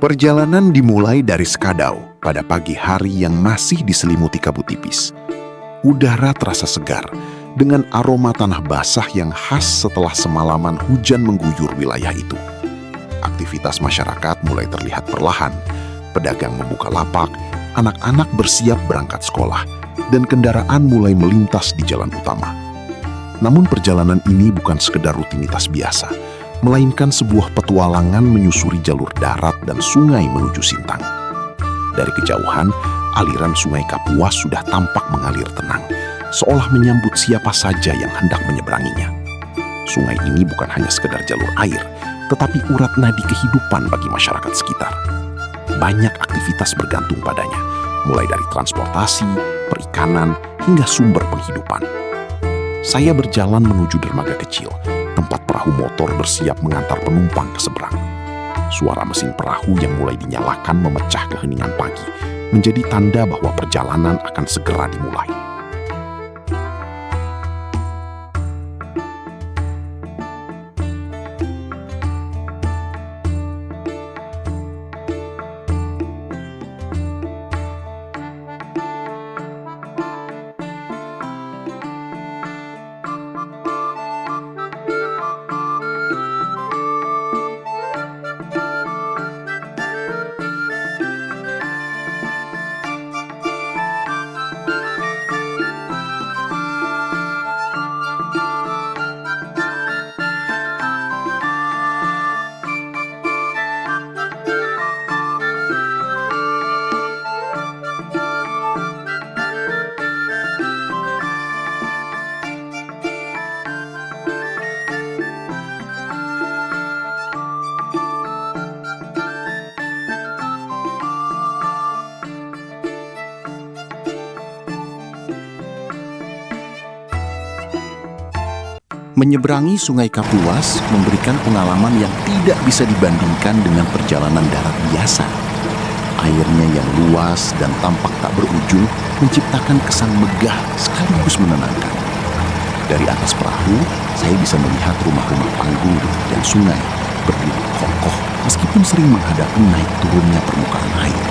Perjalanan dimulai dari Skadau pada pagi hari yang masih diselimuti kabut tipis. Udara terasa segar dengan aroma tanah basah yang khas setelah semalaman hujan mengguyur wilayah itu. Aktivitas masyarakat mulai terlihat perlahan. Pedagang membuka lapak, anak-anak bersiap berangkat sekolah, dan kendaraan mulai melintas di jalan utama. Namun perjalanan ini bukan sekedar rutinitas biasa, melainkan sebuah petualangan menyusuri jalur darat dan sungai menuju Sintang. Dari kejauhan, aliran sungai Kapuas sudah tampak mengalir tenang, seolah menyambut siapa saja yang hendak menyeberanginya. Sungai ini bukan hanya sekedar jalur air, tetapi urat nadi kehidupan bagi masyarakat sekitar. Banyak aktivitas bergantung padanya, mulai dari transportasi, perikanan, hingga sumber penghidupan. Saya berjalan menuju dermaga kecil, tempat perahu motor bersiap mengantar penumpang ke seberang. Suara mesin perahu yang mulai dinyalakan memecah keheningan pagi, menjadi tanda bahwa perjalanan akan segera dimulai. Menyeberangi Sungai Kapuas memberikan pengalaman yang tidak bisa dibandingkan dengan perjalanan darat biasa. Airnya yang luas dan tampak tak berujung menciptakan kesan megah sekaligus menenangkan. Dari atas perahu, saya bisa melihat rumah-rumah panggung dan sungai berdiri kokoh meskipun sering menghadapi naik turunnya permukaan air.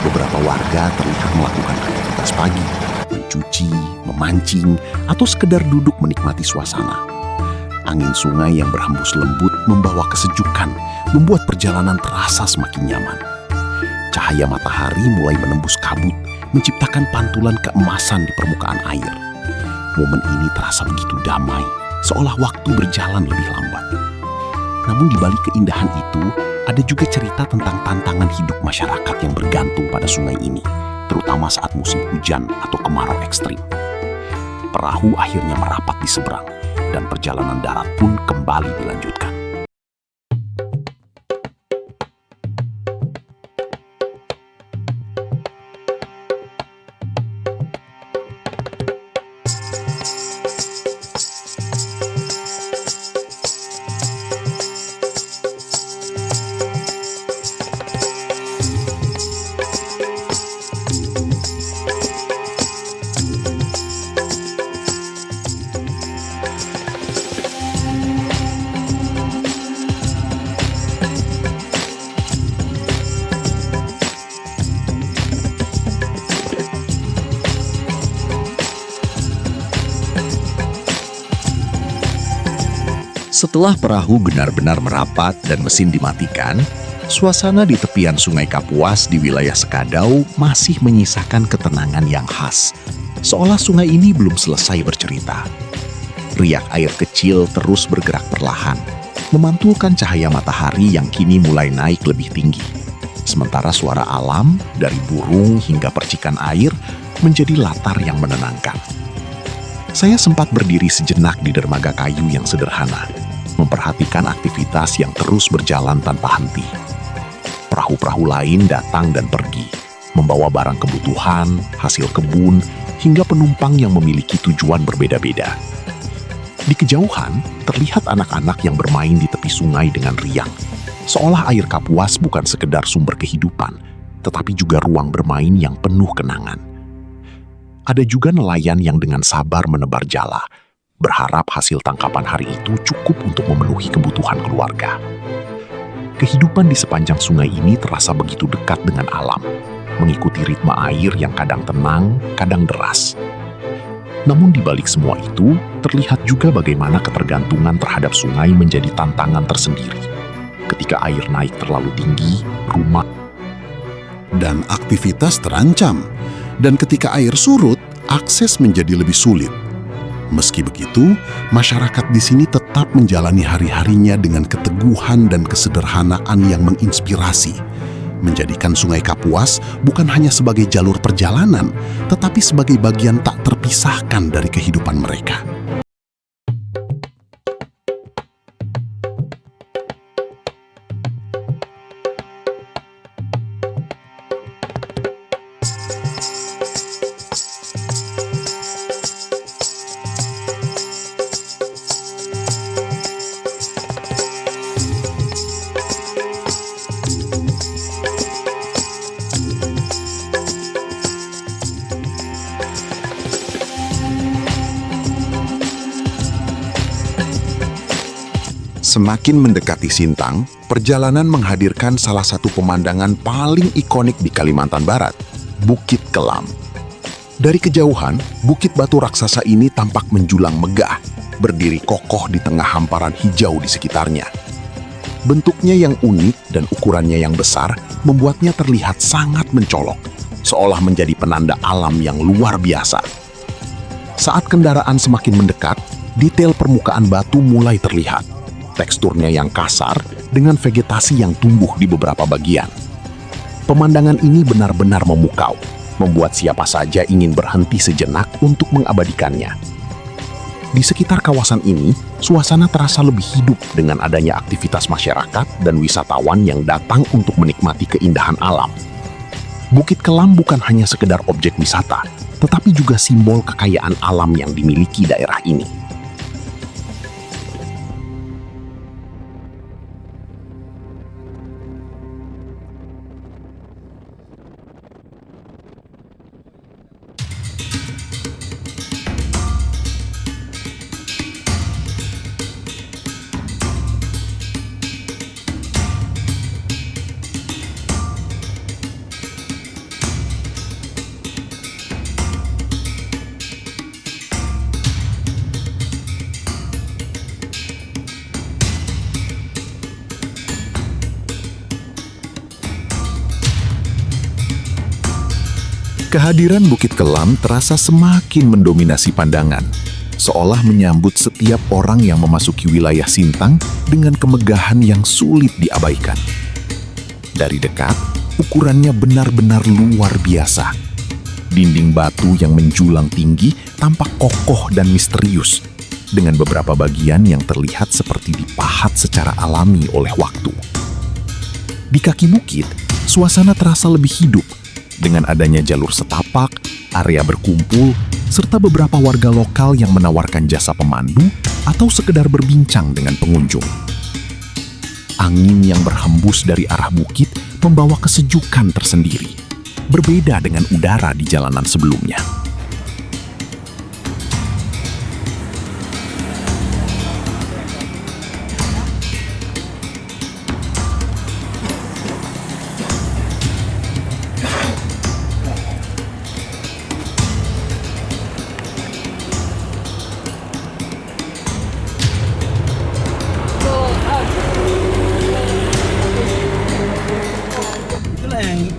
Beberapa warga terlihat melakukan aktivitas pagi, mencuci, memancing, atau sekedar duduk menikmati suasana. Angin sungai yang berhembus lembut membawa kesejukan, membuat perjalanan terasa semakin nyaman. Cahaya matahari mulai menembus kabut, menciptakan pantulan keemasan di permukaan air. Momen ini terasa begitu damai, seolah waktu berjalan lebih lambat. Namun di balik keindahan itu, ada juga cerita tentang tantangan hidup masyarakat yang bergantung pada sungai ini, terutama saat musim hujan atau kemarau ekstrim. Perahu akhirnya merapat di seberang, dan perjalanan darat pun kembali dilanjutkan. Setelah perahu benar-benar merapat dan mesin dimatikan, suasana di tepian Sungai Kapuas di wilayah Skadau masih menyisakan ketenangan yang khas, seolah sungai ini belum selesai bercerita. Riak air kecil terus bergerak perlahan, memantulkan cahaya matahari yang kini mulai naik lebih tinggi. Sementara suara alam, dari burung hingga percikan air, menjadi latar yang menenangkan. Saya sempat berdiri sejenak di dermaga kayu yang sederhana, memperhatikan aktivitas yang terus berjalan tanpa henti. Perahu-perahu lain datang dan pergi, membawa barang kebutuhan, hasil kebun, hingga penumpang yang memiliki tujuan berbeda-beda. Di kejauhan, terlihat anak-anak yang bermain di tepi sungai dengan riang, seolah air Kapuas bukan sekedar sumber kehidupan, tetapi juga ruang bermain yang penuh kenangan. Ada juga nelayan yang dengan sabar menebar jala, berharap hasil tangkapan hari itu cukup untuk memenuhi kebutuhan keluarga. Kehidupan di sepanjang sungai ini terasa begitu dekat dengan alam, mengikuti ritme air yang kadang tenang, kadang deras. Namun di balik semua itu, terlihat juga bagaimana ketergantungan terhadap sungai menjadi tantangan tersendiri. Ketika air naik terlalu tinggi, rumah dan aktivitas terancam. Dan ketika air surut, akses menjadi lebih sulit. Meski begitu, masyarakat di sini tetap menjalani hari-harinya dengan keteguhan dan kesederhanaan yang menginspirasi, menjadikan Sungai Kapuas bukan hanya sebagai jalur perjalanan, tetapi sebagai bagian tak terpisahkan dari kehidupan mereka. Semakin mendekati Sintang, perjalanan menghadirkan salah satu pemandangan paling ikonik di Kalimantan Barat, Bukit Kelam. Dari kejauhan, bukit batu raksasa ini tampak menjulang megah, berdiri kokoh di tengah hamparan hijau di sekitarnya. Bentuknya yang unik dan ukurannya yang besar membuatnya terlihat sangat mencolok, seolah menjadi penanda alam yang luar biasa. Saat kendaraan semakin mendekat, detail permukaan batu mulai terlihat. Teksturnya yang kasar dengan vegetasi yang tumbuh di beberapa bagian. Pemandangan ini benar-benar memukau, membuat siapa saja ingin berhenti sejenak untuk mengabadikannya. Di sekitar kawasan ini, suasana terasa lebih hidup dengan adanya aktivitas masyarakat dan wisatawan yang datang untuk menikmati keindahan alam. Bukit Kelam bukan hanya sekedar objek wisata, tetapi juga simbol kekayaan alam yang dimiliki daerah ini. Kehadiran Bukit Kelam terasa semakin mendominasi pandangan, seolah menyambut setiap orang yang memasuki wilayah Sintang dengan kemegahan yang sulit diabaikan. Dari dekat, ukurannya benar-benar luar biasa. Dinding batu yang menjulang tinggi tampak kokoh dan misterius, dengan beberapa bagian yang terlihat seperti dipahat secara alami oleh waktu. Di kaki bukit, suasana terasa lebih hidup, dengan adanya jalur setapak, area berkumpul, serta beberapa warga lokal yang menawarkan jasa pemandu atau sekedar berbincang dengan pengunjung. Angin yang berhembus dari arah bukit membawa kesejukan tersendiri, berbeda dengan udara di jalanan sebelumnya.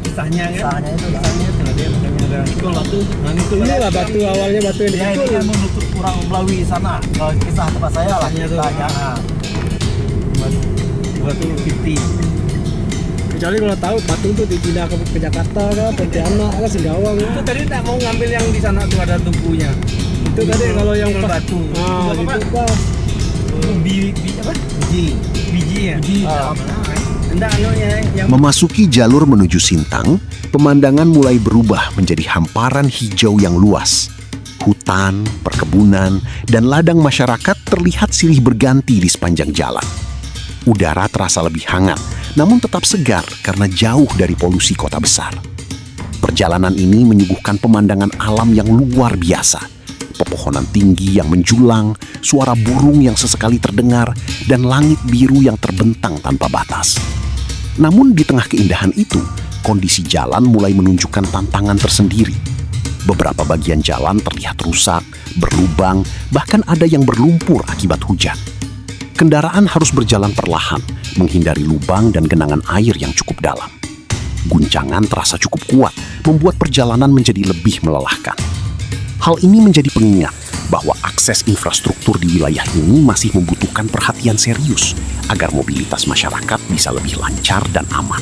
Kisahnya itu dia makanya ada ikul batu. Nah itu inilah batu awalnya batu yang ya, ini kan menutup kurang melalui sana. Kalau kisah tempat saya lah ceritanya. Batu 50. Kecuali kalau tahu batu itu dipindah ke Jakarta kan, Pontianak kan, Singkawang. Itu tadi tak mau ngambil yang di sana tuh ada tubuhnya. Itu tadi kalau yang batu. Ah, itu apa? Biji ya. Memasuki jalur menuju Sintang, pemandangan mulai berubah menjadi hamparan hijau yang luas. Hutan, perkebunan, dan ladang masyarakat terlihat silih berganti di sepanjang jalan. Udara terasa lebih hangat, namun tetap segar karena jauh dari polusi kota besar. Perjalanan ini menyuguhkan pemandangan alam yang luar biasa. Pepohonan tinggi yang menjulang, suara burung yang sesekali terdengar, dan langit biru yang terbentang tanpa batas. Namun di tengah keindahan itu, kondisi jalan mulai menunjukkan tantangan tersendiri. Beberapa bagian jalan terlihat rusak, berlubang, bahkan ada yang berlumpur akibat hujan. Kendaraan harus berjalan perlahan, menghindari lubang dan genangan air yang cukup dalam. Guncangan terasa cukup kuat, membuat perjalanan menjadi lebih melelahkan. Hal ini menjadi pengingat bahwa akses infrastruktur di wilayah ini masih membutuhkan perhatian serius agar mobilitas masyarakat bisa lebih lancar dan aman.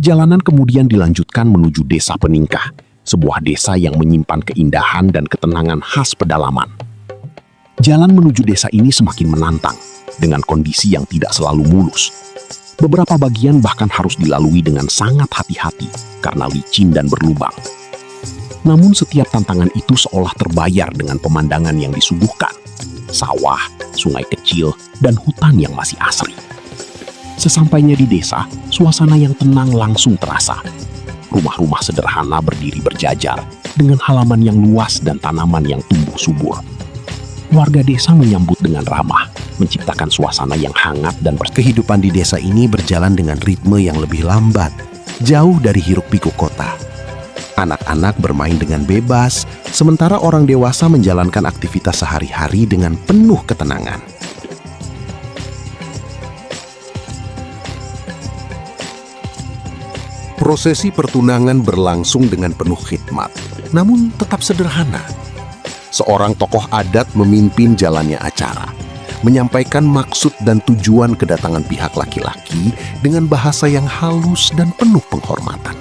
Perjalanan kemudian dilanjutkan menuju Desa Peningkah, sebuah desa yang menyimpan keindahan dan ketenangan khas pedalaman. Jalan menuju desa ini semakin menantang, dengan kondisi yang tidak selalu mulus. Beberapa bagian bahkan harus dilalui dengan sangat hati-hati karena licin dan berlubang. Namun setiap tantangan itu seolah terbayar dengan pemandangan yang disuguhkan. Sawah, sungai kecil, dan hutan yang masih asri. Sesampainya di desa, suasana yang tenang langsung terasa. Rumah-rumah sederhana berdiri berjajar dengan halaman yang luas dan tanaman yang tumbuh subur. Warga desa menyambut dengan ramah, menciptakan suasana yang hangat dan kehidupan di desa ini berjalan dengan ritme yang lebih lambat, jauh dari hiruk-pikuk kota. Anak-anak bermain dengan bebas, sementara orang dewasa menjalankan aktivitas sehari-hari dengan penuh ketenangan. Prosesi pertunangan berlangsung dengan penuh khidmat, namun tetap sederhana. Seorang tokoh adat memimpin jalannya acara, menyampaikan maksud dan tujuan kedatangan pihak laki-laki dengan bahasa yang halus dan penuh penghormatan.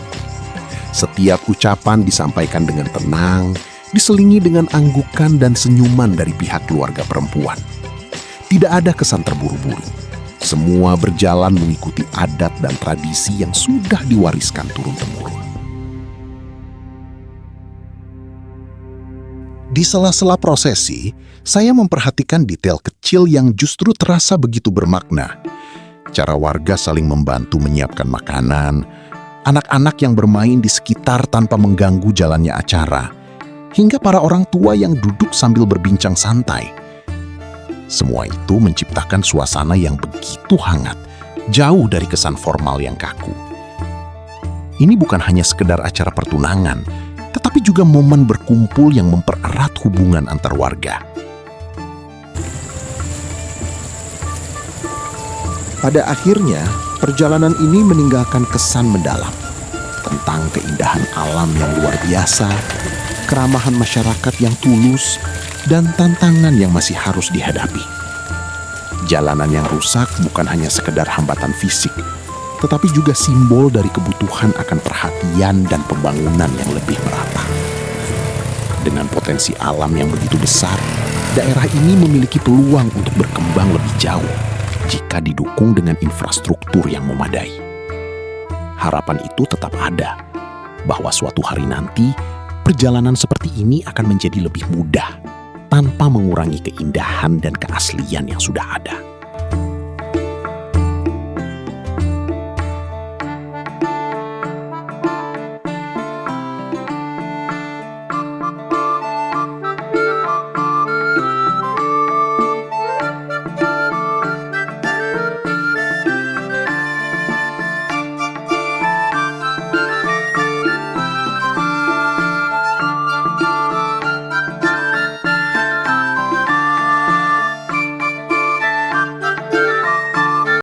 Setiap ucapan disampaikan dengan tenang, diselingi dengan anggukan dan senyuman dari pihak keluarga perempuan. Tidak ada kesan terburu-buru. Semua berjalan mengikuti adat dan tradisi yang sudah diwariskan turun-temurun. Di sela-sela prosesi, saya memperhatikan detail kecil yang justru terasa begitu bermakna. Cara warga saling membantu menyiapkan makanan, anak-anak yang bermain di sekitar tanpa mengganggu jalannya acara, hingga para orang tua yang duduk sambil berbincang santai. Semua itu menciptakan suasana yang begitu hangat, jauh dari kesan formal yang kaku. Ini bukan hanya sekedar acara pertunangan, tetapi juga momen berkumpul yang mempererat hubungan antar warga. Pada akhirnya, perjalanan ini meninggalkan kesan mendalam tentang keindahan alam yang luar biasa, keramahan masyarakat yang tulus, dan tantangan yang masih harus dihadapi. Jalanan yang rusak bukan hanya sekedar hambatan fisik, tetapi juga simbol dari kebutuhan akan perhatian dan pembangunan yang lebih merata. Dengan potensi alam yang begitu besar, daerah ini memiliki peluang untuk berkembang lebih jauh jika didukung dengan infrastruktur yang memadai. Harapan itu tetap ada, bahwa suatu hari nanti, perjalanan seperti ini akan menjadi lebih mudah, tanpa mengurangi keindahan dan keaslian yang sudah ada.